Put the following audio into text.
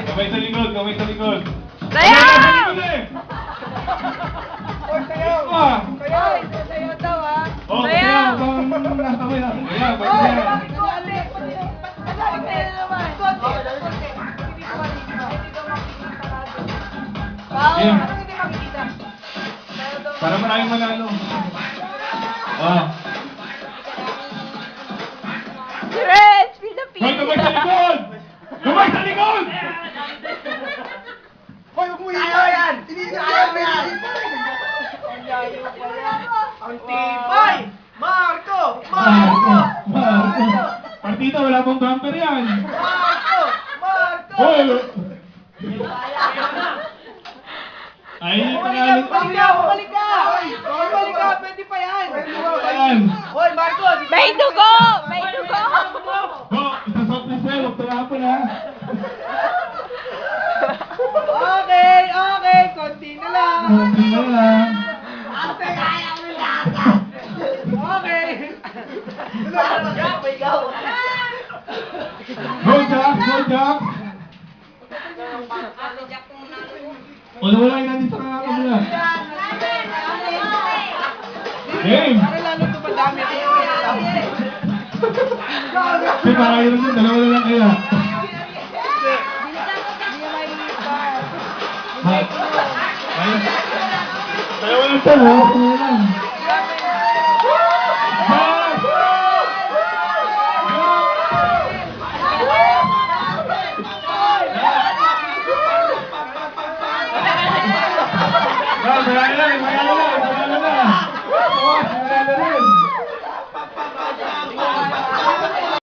Kamay sa likod, kamay sa likod. Sayaw! Oy, sayaw! Ah! Sayaw! Sayaw daw ah. Oh, Sayaw! bang nasa kamay natin. Sayaw, Oh, sayaw. Yeah. Para maraming manalo. Ah. Si Reg, Hoy, kamay sa likod! Kamay sa likod! Hoy, huwag mo Sayaw yan! Sayaw yan! Ang tibay! Marco! Marco! Marco! Partida, wala pong bumper yan. Marco! Marco! Hoy! Ay, pangalan. Bumalik ka! Bumalik ka! Pwede pa yan! Ayan. Hoy, Marco! May dugo! May dugo! Oh, isasot na sa'yo. Huwag tumapon ha. Okay, okay! Konti na lang! Konti na lang. Okay! Go, Jack! Go, Jack! O, nawala yung natin sa kabila. Game! Para lalo ito madami. Kasi para yun lang, dalawa na lang kaya. Dalawa lang siya, ha?